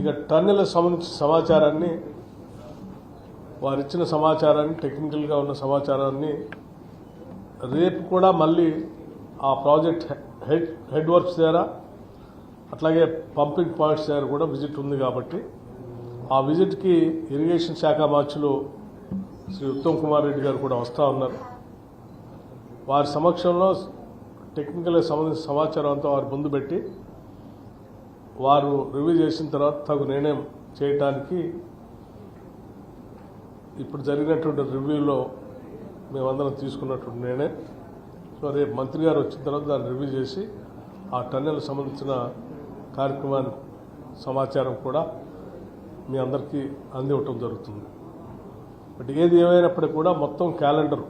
ఇక టన్నెల సంబంధించిన సమాచారాన్ని వారిచ్చిన సమాచారాన్ని టెక్నికల్గా ఉన్న సమాచారాన్ని రేపు కూడా మళ్ళీ ఆ ప్రాజెక్ట్ హెడ్ వర్క్స్ దగ్గర అట్లాగే పంపింగ్ పాయింట్స్ దగ్గర కూడా విజిట్ ఉంది కాబట్టి ఆ విజిట్కి ఇరిగేషన్ శాఖ మార్చులు శ్రీ ఉత్తమ్ కుమార్ రెడ్డి గారు కూడా వస్తూ ఉన్నారు. వారి సమక్షంలో టెక్నికల్గా సంబంధించిన సమాచారం అంతా వారి ముందు పెట్టి వారు రివ్యూ చేసిన తర్వాత తగు నిర్ణయం చేయటానికి ఇప్పుడు జరిగినటువంటి రివ్యూలో మేమందరం తీసుకున్నటువంటి నిర్ణయం. సో రేపు మంత్రి గారు వచ్చిన తర్వాత దాన్ని రివ్యూ చేసి ఆ టన్నెల్ సంబంధించిన కార్యక్రమాన్ని సమాచారం కూడా మీ అందరికీ అందివ్వటం జరుగుతుంది. బట్ ఏది ఏమైనప్పటికీ కూడా మొత్తం క్యాలెండర్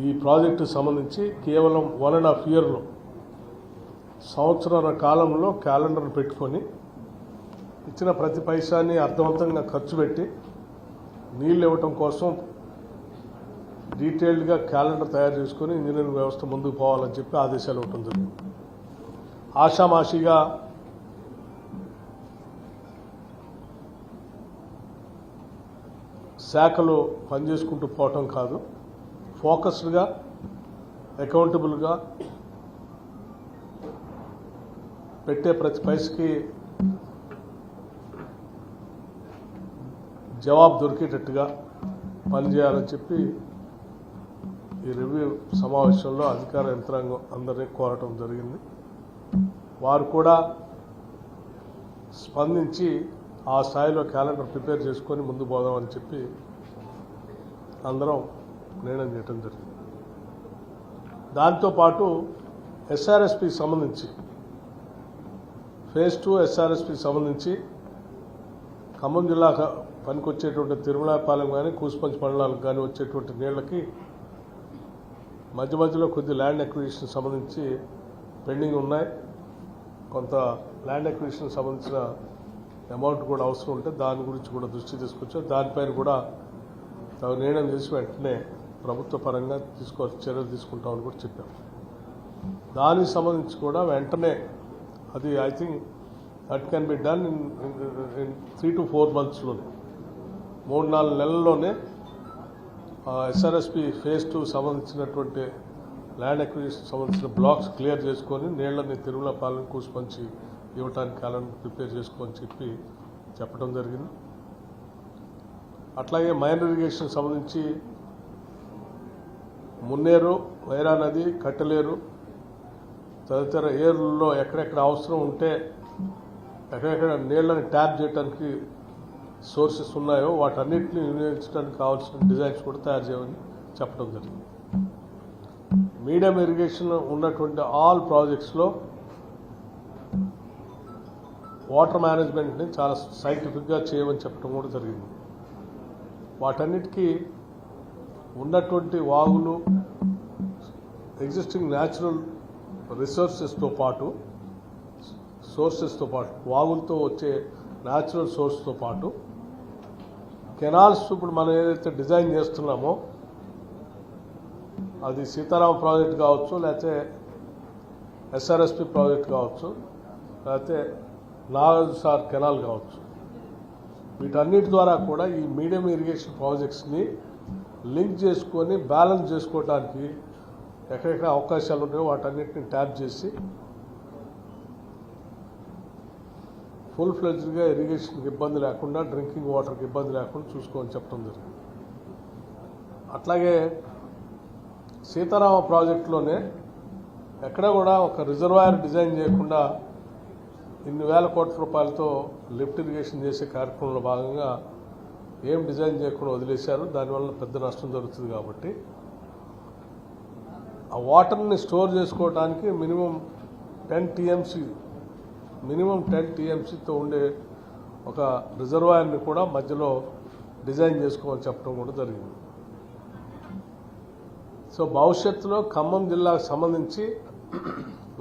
ఈ ప్రాజెక్టుకు సంబంధించి కేవలం 1.5 ఇయర్లో సంవత్సరాల కాలంలో క్యాలెండర్ పెట్టుకొని ఇచ్చిన ప్రతి పైసాని అర్థవంతంగా ఖర్చు పెట్టి నీళ్ళు ఇవ్వటం కోసం డీటెయిల్డ్గా క్యాలెండర్ తయారు చేసుకొని ఇంజనీరింగ్ వ్యవస్థ ముందుకు పోవాలని చెప్పి ఆదేశాలు ఇవ్వటం జరిగింది. ఆషామాషిగా శాఖలు పనిచేసుకుంటూ పోవటం కాదు, ఫోకస్డ్గా అకౌంటబుల్గా పెట్టే ప్రతి పైసకి జవాబు దొరికేటట్టుగా పనిచేయాలని చెప్పి ఈ రివ్యూ సమావేశంలో అధికార యంత్రాంగం అందరినీ కోరటం జరిగింది. వారు కూడా స్పందించి ఆ స్థాయిలో క్యాలెండర్ ప్రిపేర్ చేసుకొని ముందు పోదామని చెప్పి అందరం నిర్ణయం చేయడం జరిగింది. దాంతోపాటు ఎస్ఆర్ఎస్పి సంబంధించి ఫేజ్ 2 ఎస్ఆర్ఎస్పి సంబంధించి ఖమ్మం జిల్లా పనికొచ్చేటువంటి తిరుమలాపాలెం కానీ కూసుపంచి మండలాలకు కానీ వచ్చేటువంటి నీళ్లకి మధ్య మధ్యలో కొద్ది ల్యాండ్ అక్విజిషన్ సంబంధించి పెండింగ్ ఉన్నాయి. కొంత ల్యాండ్ అక్విజిషన్ సంబంధించిన అమౌంట్ కూడా అవసరం ఉంటే దాని గురించి కూడా దృష్టి తీసుకొచ్చాం. దానిపైన కూడా నిర్ణయం చేసి వెంటనే ప్రభుత్వ పరంగా చర్యలు తీసుకుంటామని కూడా చెప్పాం. దానికి సంబంధించి కూడా వెంటనే అది I think that can be done in 3 to 4 monthsలోనే 3-4 నెలల్లోనే ఎస్ఆర్ఎస్పి ఫేజ్ 2 సంబంధించినటువంటి ల్యాండ్ అక్విజిషన్ సంబంధించిన బ్లాక్స్ క్లియర్ చేసుకొని నీళ్లని తిరుమలపాలెం కూసుపంచి ఇవ్వటానికి క్యాలెండర్ ప్రిపేర్ చేసుకోని చెప్పి చెప్పడం జరిగింది. అట్లాగే మైనర్ ఇరిగేషన్ సంబంధించి మున్నేరు, వైరా నది, కట్టలేరు తదితర ఏర్లలో ఎక్కడెక్కడ అవసరం ఉంటే ఎక్కడెక్కడ నీళ్లను ట్యాప్ చేయడానికి సోర్సెస్ ఉన్నాయో వాటన్నిటిని వినియోగించడానికి కావాల్సిన డిజైన్స్ కూడా తయారు చేయమని చెప్పడం జరిగింది. మీడియం ఇరిగేషన్ ఉన్నటువంటి ఆల్ ప్రాజెక్ట్స్లో వాటర్ మేనేజ్మెంట్ని చాలా సైంటిఫిక్గా చేయమని చెప్పడం కూడా జరిగింది. వాటన్నిటికీ ఉన్నటువంటి వాగులు, ఎగ్జిస్టింగ్ న్యాచురల్ రిసోర్సెస్తో పాటు వాగులతో వచ్చే న్యాచురల్ సోర్స్తో పాటు కెనాల్స్ ఇప్పుడు మనం ఏదైతే డిజైన్ చేస్తున్నామో అది సీతారామ ప్రాజెక్ట్ కావచ్చు, లేకపోతే ఎస్ఆర్ఎస్పి ప్రాజెక్ట్ కావచ్చు, లేకపోతే నాగార్జునసాగర్ కెనాల్ కావచ్చు, వీటన్నిటి ద్వారా కూడా ఈ మీడియం ఇరిగేషన్ ప్రాజెక్ట్స్ని లింక్ చేసుకొని బ్యాలెన్స్ చేసుకోవడానికి ఎక్కడెక్కడ అవకాశాలు ఉన్నాయో వాటన్నిటిని ట్యాప్ చేసి ఫుల్ ఫ్లెడ్జ్డ్గా ఇరిగేషన్కి ఇబ్బంది లేకుండా, డ్రింకింగ్ వాటర్కి ఇబ్బంది లేకుండా చూసుకోమని చెప్పడం జరిగింది. అట్లాగే సీతారామ ప్రాజెక్టులోనే ఎక్కడ కూడా ఒక రిజర్వాయర్ డిజైన్ చేయకుండా ఇన్ని వేల కోట్ల రూపాయలతో లిఫ్ట్ ఇరిగేషన్ చేసే కార్యక్రమంలో భాగంగా ఏం డిజైన్ చేయకుండా వదిలేశారు. దానివల్ల పెద్ద నష్టం జరుగుతుంది. కాబట్టి ఆ వాటర్ని స్టోర్ చేసుకోవడానికి మినిమం 10 TMCతో ఉండే ఒక రిజర్వాయర్ని కూడా మధ్యలో డిజైన్ చేసుకోమని చెప్పడం కూడా జరిగింది. సో భవిష్యత్తులో ఖమ్మం జిల్లాకు సంబంధించి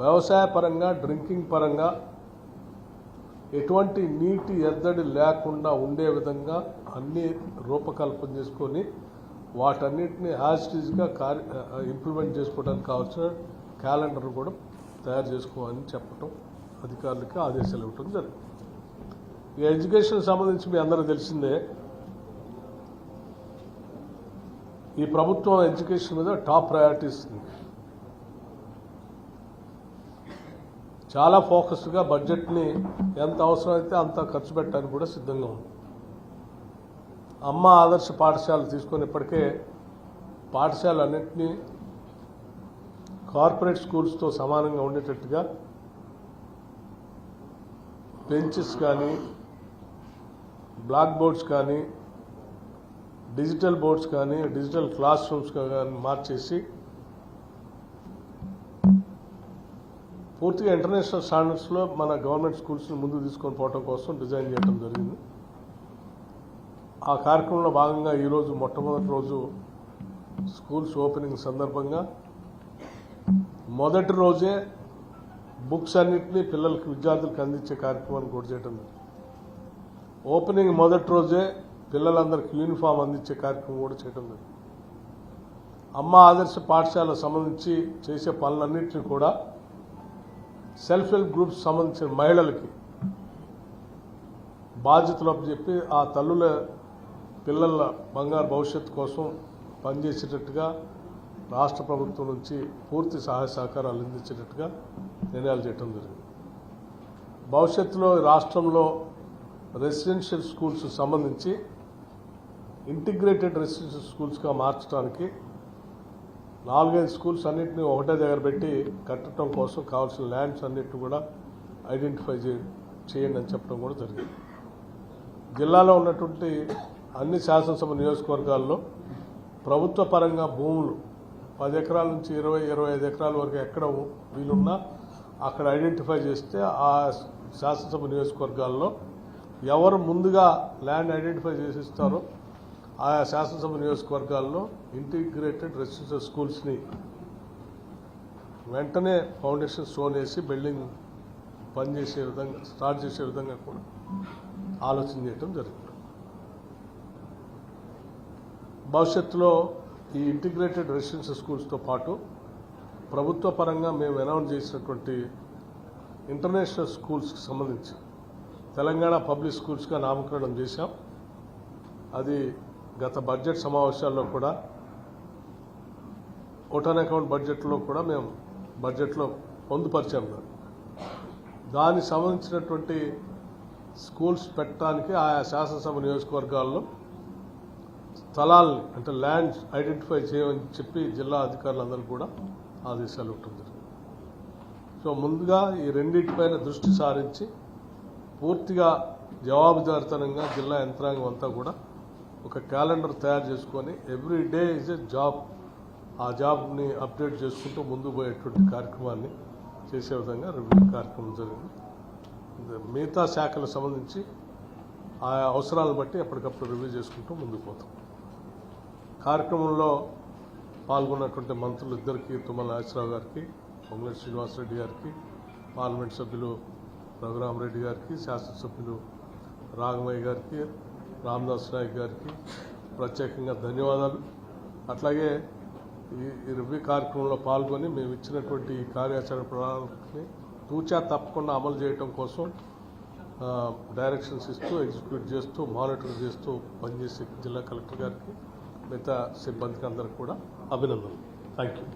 వ్యవసాయ పరంగా, డ్రింకింగ్ పరంగా ఎటువంటి నీటి ఎద్దడి లేకుండా ఉండే విధంగా అన్ని రూపకల్పన చేసుకొని వాటన్నిటిని యాజిటీజ్గా ఇంప్లిమెంట్ చేసుకోవడానికి కావాల్సిన క్యాలెండర్ కూడా తయారు చేసుకోవాలని చెప్పటం అధికారులకి ఆదేశాలు ఇవ్వటం జరిగింది. ఈ ఎడ్యుకేషన్ సంబంధించి మీ అందరూ తెలిసిందే, ఈ ప్రభుత్వం ఎడ్యుకేషన్ మీద టాప్ ప్రయారిటీస్ చాలా ఫోకస్డ్గా బడ్జెట్ని ఎంత అవసరమైతే అంత ఖర్చు పెట్టడానికి కూడా సిద్ధంగా ఉంది. అమ్మ ఆదర్శ పాఠశాలలు తీసుకొని ఇప్పటికే పాఠశాలన్నింటినీ కార్పొరేట్ స్కూల్స్తో సమానంగా ఉండేటట్టుగా బెంచెస్ కానీ, బ్లాక్ బోర్డ్స్ కానీ, డిజిటల్ బోర్డ్స్ కానీ, డిజిటల్ క్లాస్ రూమ్స్ కానీ మార్చేసి పూర్తిగా ఇంటర్నేషనల్ స్టాండర్డ్స్లో మన గవర్నమెంట్ స్కూల్స్ని ముందుకు తీసుకొని పోవడం కోసం డిజైన్ చేయడం జరిగింది. ఆ కార్యక్రమంలో భాగంగా ఈరోజు మొట్టమొదటి రోజు స్కూల్స్ ఓపెనింగ్ సందర్భంగా మొదటి రోజే బుక్స్ అన్నింటినీ పిల్లలకి విద్యార్థులకు అందించే కార్యక్రమాన్ని కూడా చేయడం జరిగింది. ఓపెనింగ్ మొదటి రోజే పిల్లలందరికీ యూనిఫామ్ అందించే కార్యక్రమం కూడా చేయడం జరిగింది. అమ్మ ఆదర్శ పాఠశాల సంబంధించి చేసే పనులన్నింటినీ కూడా సెల్ఫ్ హెల్ప్ గ్రూప్స్ సంబంధించిన మహిళలకి బాధ్యతలు చెప్పి ఆ తల్లుల పిల్లల బంగారు భవిష్యత్తు కోసం పనిచేసేటట్టుగా రాష్ట్ర ప్రభుత్వం నుంచి పూర్తి సహాయ సహకారాలు అందించేటట్టుగా నిర్ణయాలు చేయడం జరిగింది. భవిష్యత్తులో రాష్ట్రంలో రెసిడెన్షియల్ స్కూల్స్ సంబంధించి ఇంటిగ్రేటెడ్ రెసిడెన్షియల్ స్కూల్స్గా మార్చడానికి 4-5 స్కూల్స్ అన్నింటినీ ఒకటే దగ్గర పెట్టి కట్టడం కోసం కావాల్సిన ల్యాండ్స్ అన్నింటినీ కూడా ఐడెంటిఫై చేయండి అని చెప్పడం కూడా జరిగింది. జిల్లాలో ఉన్నటువంటి అన్ని శాసనసభ నియోజకవర్గాల్లో ప్రభుత్వ పరంగా భూములు 10 ఎకరాల నుంచి 20-25 ఎకరాల వరకు ఎక్కడ వీలున్నా అక్కడ ఐడెంటిఫై చేస్తే ఆ శాసనసభ నియోజకవర్గాల్లో ఎవరు ముందుగా ల్యాండ్ ఐడెంటిఫై చేసి ఇస్తారో ఆయా శాసనసభ నియోజకవర్గాల్లో ఇంటిగ్రేటెడ్ రెసిడెన్షియల్ స్కూల్స్ని వెంటనే ఫౌండేషన్ స్టోన్ వేసి బిల్డింగ్ పనిచేసే విధంగా స్టార్ట్ చేసే విధంగా కూడా ఆలోచన చేయడం జరుగుతుంది. భవిష్యత్తులో ఈ ఇంటిగ్రేటెడ్ రెసిడెన్షియల్ స్కూల్స్తో పాటు ప్రభుత్వ పరంగా మేము అనౌన్స్ చేసినటువంటి ఇంటర్నేషనల్ స్కూల్స్కి సంబంధించి తెలంగాణ పబ్లిక్ స్కూల్స్గా నామకరణం చేశాం. అది గత బడ్జెట్ సమావేశాల్లో కూడా ఓటాన్ అకౌంట్ బడ్జెట్లో కూడా మేము బడ్జెట్లో పొందుపరిచాం. దానికి సంబంధించినటువంటి స్కూల్స్ పెట్టడానికి ఆయా శాసనసభ నియోజకవర్గాల్లో స్థలాల్ని అంటే ల్యాండ్స్ ఐడెంటిఫై చేయమని చెప్పి జిల్లా అధికారులందరూ కూడా ఆదేశాలు ఉంటుంది. సో ముందుగా ఈ రెండింటిపైన దృష్టి సారించి పూర్తిగా జవాబుదారితనంగా జిల్లా యంత్రాంగం అంతా కూడా ఒక క్యాలెండర్ తయారు చేసుకొని every day is a job, ఆ జాబ్ని అప్డేట్ చేసుకుంటూ ముందుకు పోయేటువంటి కార్యక్రమాన్ని చేసే విధంగా రివ్యూ కార్యక్రమం జరిగింది. మిగతా శాఖలకు సంబంధించి ఆ అవసరాలను బట్టి ఎప్పటికప్పుడు రివ్యూ చేసుకుంటూ ముందుకు పోతాం. కార్యక్రమంలో పాల్గొన్నటువంటి మంత్రులు ఇద్దరికి, తుమ్మల నాగేశ్వరరావు గారికి, పొంగులేటి శ్రీనివాసరెడ్డి గారికి, పార్లమెంట్ సభ్యులు రఘురామరెడ్డి గారికి, శాసనసభ్యులు రాఘమయ్య గారికి, రామదాస్ నాయక్ గారికి ప్రత్యేకంగా ధన్యవాదాలు. అట్లాగే ఈ రివ్యూ కార్యక్రమంలో పాల్గొని మేము ఇచ్చినటువంటి కార్యాచరణ ప్రణాళికని తూచా తప్పకుండా అమలు చేయడం కోసం డైరెక్షన్స్ ఇస్తూ, ఎగ్జిక్యూట్ చేస్తూ, మానిటర్ చేస్తూ పనిచేసే జిల్లా కలెక్టర్ గారికి, మిగతా సిబ్బందికి అందరికి కూడా అభినందనలు. Thank you.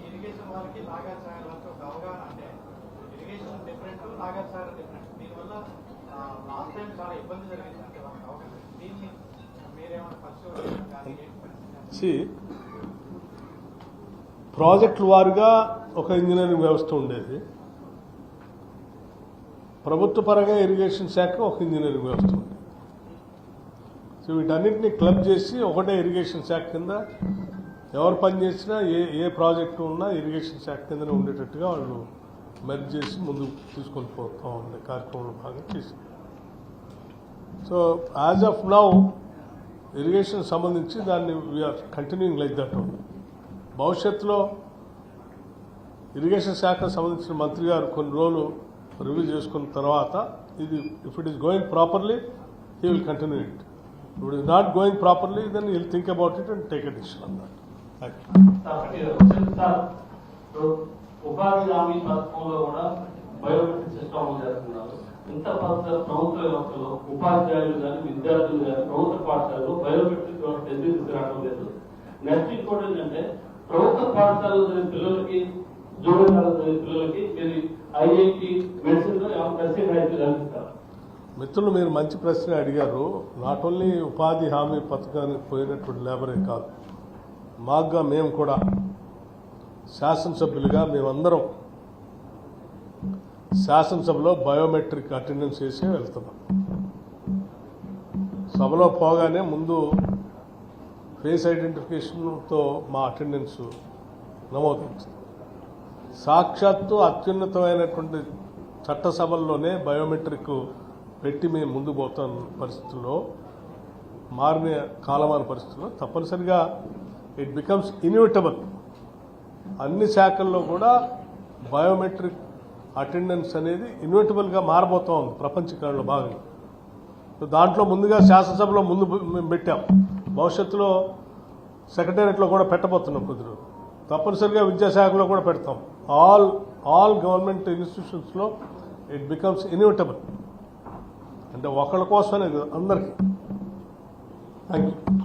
ఇరిగేషన్ వాళ్ళకి నాగార్జున వాళ్ళకి ఒక అవగాహన, అంటే ఇరిగేషన్ డిఫరెంట్, నాగార్జున డిఫరెంట్. దీనివల్ల లాస్ట్ టైం చాలా ఇబ్బంది జరిగింది. అంటే వాళ్ళకి అవగాహన, దీన్ని మీరేమైనా పరిశోధన ప్రాజెక్టుల వారుగా ఒక ఇంజనీరింగ్ వ్యవస్థ ఉండేది, ప్రభుత్వ పరంగా ఇరిగేషన్ శాఖ ఒక ఇంజనీరింగ్ వ్యవస్థ ఉండేది. సో వీటన్నిటిని క్లబ్ చేసి ఒకటే ఇరిగేషన్ శాఖ కింద ఎవరు పనిచేసినా ఏ ప్రాజెక్టు ఉన్నా ఇరిగేషన్ శాఖ కిందనే ఉండేటట్టుగా వాళ్ళు మెర్జ్ చేసి ముందుకు తీసుకొని పోతా ఉండే కార్యక్రమంలో భాగంగా చేసి. So as of now irrigation సంబంధించి దాన్ని వీఆర్ కంటిన్యూయింగ్ లైక్ దట్. భవిష్యత్తులో ఇరిగేషన్ శాఖకు సంబంధించిన మంత్రి గారు కొన్ని రోజులు రివ్యూ చేసుకున్న తర్వాత ఇది if it is going properly he will continue it. If it is not going properly, then he'll think about it and take a decision on that. Thank you. ఉపాధి హామీ పథకంలో కూడా బయోమెట్రిక్ సిస్టమ్ చేస్తున్నారు. ఇంత ప్రభుత్వ వ్యవస్థలో ఉపాధ్యాయులు కానీ విద్యార్థులు కానీ ప్రభుత్వ పాఠశాలలో బయోమెట్రిక్ వ్యవస్థ ఎందుకు తీసుకురావడం లేదు? నెక్స్ట్ ఇంకోటి ఏంటంటే ప్రభుత్వ పాఠశాలలో చదివే పిల్లలకి జూనియర్ చదివే పిల్లలకి మీరు ఐఐటి మెడిసిన్ లో మెడిసిన్ అయితే కల్పిస్తారు. మిత్రులు, మీరు మంచి ప్రశ్న అడిగారు. నాట్ ఓన్లీ ఉపాధి హామీ పథకానికి పోయినటువంటి లేబరే కాదు, మాగా మేము కూడా శాసనసభ్యులుగా మేమందరం శాసనసభలో బయోమెట్రిక్ అటెండెన్స్ చేసి వెళ్తున్నాం. సభలో పోగానే ముందు ఫేస్ ఐడెంటిఫికేషన్తో మా అటెండెన్స్ నమోదవుతుంది. సాక్షాత్తు అత్యున్నతమైనటువంటి చట్టసభల్లోనే బయోమెట్రిక్ పెట్టి మేము ముందు పోతున్న పరిస్థితుల్లో, మారిన కాలమాన పరిస్థితుల్లో తప్పనిసరిగా ఇట్ బికమ్స్ ఇన్విటబుల్. అన్ని శాఖల్లో కూడా బయోమెట్రిక్ అటెండెన్స్ అనేది ఇన్విటబుల్గా మారబోతూ ఉంది ప్రపంచీకరణలో భాగంగా. దాంట్లో ముందుగా శాసనసభలో ముందు మేము పెట్టాం. భవిష్యత్తులో సెక్రటేరియట్లో కూడా పెట్టబోతున్నాం కుదురు. తప్పనిసరిగా విద్యాశాఖలో కూడా పెడతాం. ఆల్ గవర్నమెంట్ ఇన్స్టిట్యూషన్స్లో ఇట్ బికమ్స్ ఇన్విటబుల్. అంటే ఒకళ్ళ కోసమే అందరికీ. Thank you.